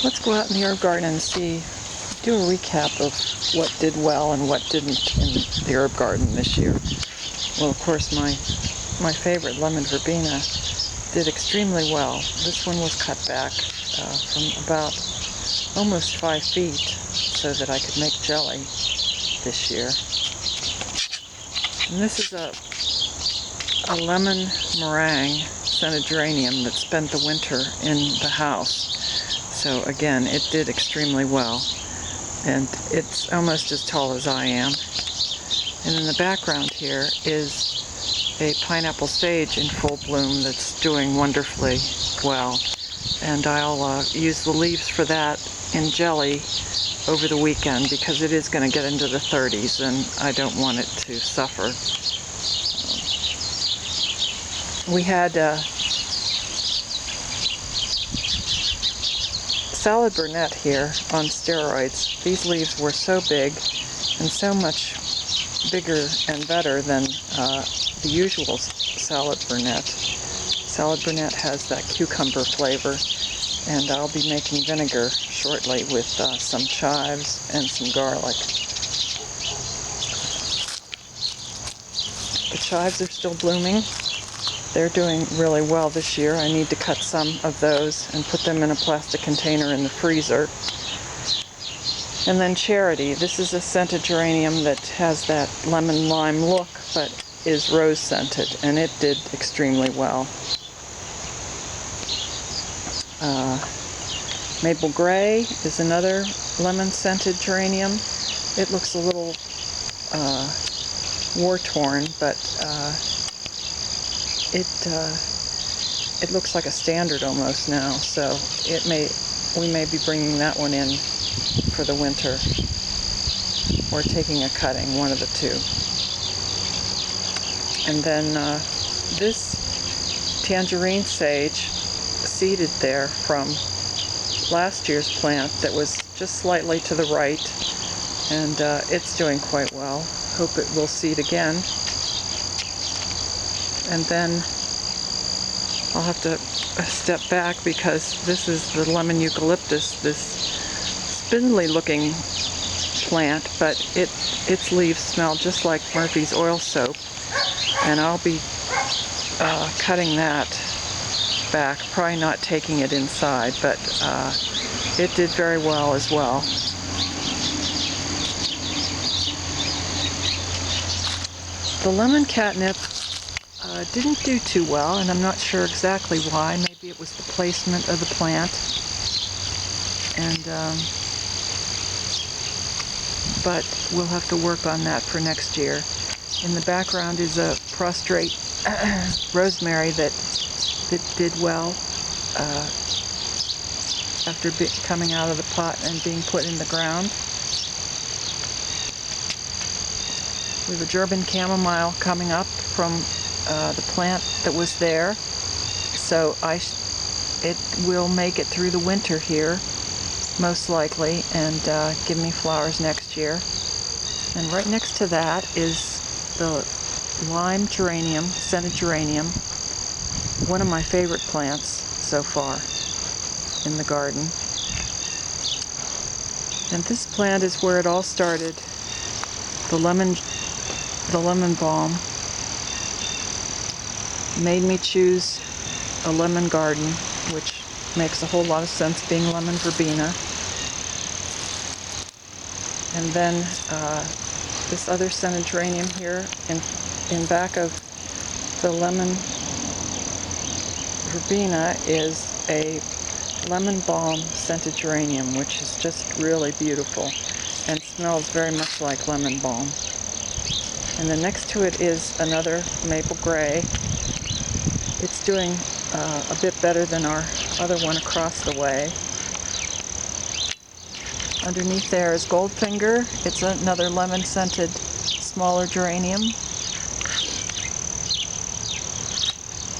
Let's go out in the herb garden and do a recap of what did well and what didn't in the herb garden this year. Well, of course, my favorite, lemon verbena, did extremely well. This one was cut back from about almost 5 feet so that I could make jelly this year. And this is a lemon meringue scented geranium that spent the winter in the house. So again, it did extremely well. And it's almost as tall as I am. And in the background here is a pineapple sage in full bloom that's doing wonderfully well. And I'll use the leaves for that in jelly over the weekend because it is going to get into the 30s and I don't want it to suffer. We had salad burnet here on steroids. These leaves were so big and so much bigger and better than the usual salad burnet. Salad burnet has that cucumber flavor, and I'll be making vinegar shortly with some chives and some garlic. The chives are still blooming. They're doing really well this year. I need to cut some of those and put them in a plastic container in the freezer. And then Charity. This is a scented geranium that has that lemon lime look, but is rose scented, and it did extremely well. Maple Gray is another lemon scented geranium. It looks a little war-torn, but it looks like a standard almost now, so we may be bringing that one in for the winter, or taking a cutting, one of the two. And then this tangerine sage seeded there from last year's plant that was just slightly to the right, and it's doing quite well. Hope it will seed again. And then I'll have to step back because this is the lemon eucalyptus, this spindly looking plant, but its leaves smell just like Murphy's oil soap, and I'll be cutting that back, probably not taking it inside, but it did very well as well. The lemon catnip didn't do too well, and I'm not sure exactly why. Maybe it was the placement of the plant. And but we'll have to work on that for next year. In the background is a prostrate rosemary that did well after coming out of the pot and being put in the ground. We have a German chamomile coming up from the plant that was there, so it will make it through the winter here, most likely, and give me flowers next year. And right next to that is the lime geranium, scented geranium, one of my favorite plants so far in the garden. And this plant is where it all started. The lemon balm made me choose a lemon garden, which makes a whole lot of sense being lemon verbena. And then this other scented geranium here in back of the lemon verbena is a lemon balm scented geranium, which is just really beautiful and smells very much like lemon balm. And then next to it is another maple gray. It's doing a bit better than our other one across the way. Underneath there is Goldfinger. It's another lemon-scented, smaller geranium.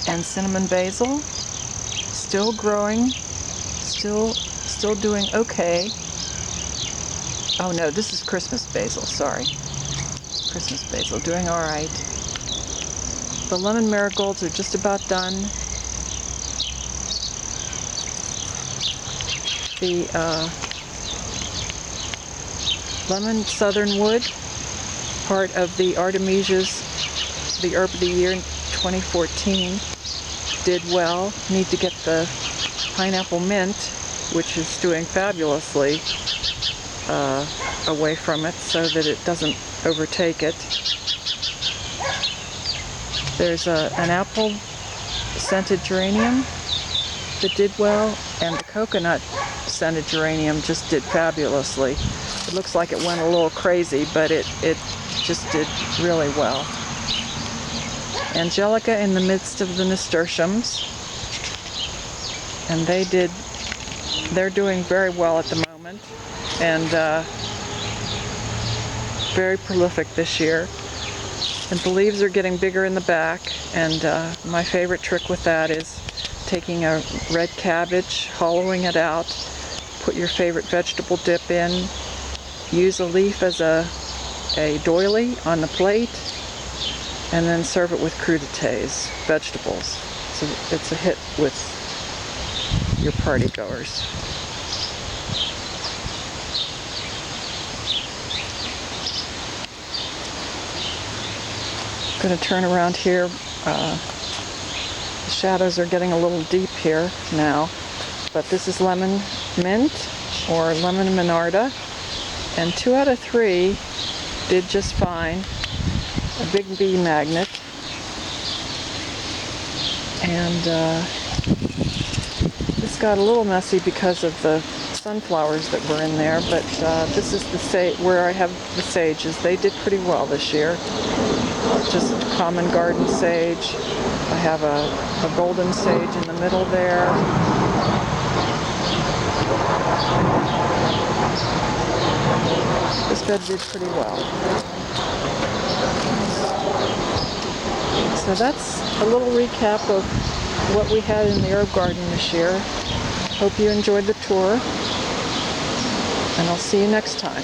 And cinnamon basil, still growing, still doing okay. Oh no, this is Christmas basil, sorry. Christmas basil, doing all right. The lemon marigolds are just about done. the lemon southernwood, part of the Artemisia's, the Herb of the Year 2014, did well. Need to get the pineapple mint, which is doing fabulously, away from it so that it doesn't overtake it. There's an apple scented geranium that did well, and the coconut scented geranium just did fabulously. It looks like it went a little crazy, but it just did really well. Angelica in the midst of the nasturtiums, and they're doing very well at the moment, and very prolific this year. And the leaves are getting bigger in the back, and my favorite trick with that is taking a red cabbage, hollowing it out, put your favorite vegetable dip in, use a leaf as a doily on the plate, and then serve it with crudités, vegetables. So it's a hit with your party goers. I'm going to turn around here. The shadows are getting a little deep here now, but this is lemon mint or lemon minarda, and 2 out of 3 did just fine. A big bee magnet, and this got a little messy because of the sunflowers that were in there, but this is the where I have the sages. They did pretty well this year. Just common garden sage. I have a golden sage in the middle there. This bed did pretty well. So that's a little recap of what we had in the herb garden this year. Hope you enjoyed the tour, and I'll see you next time.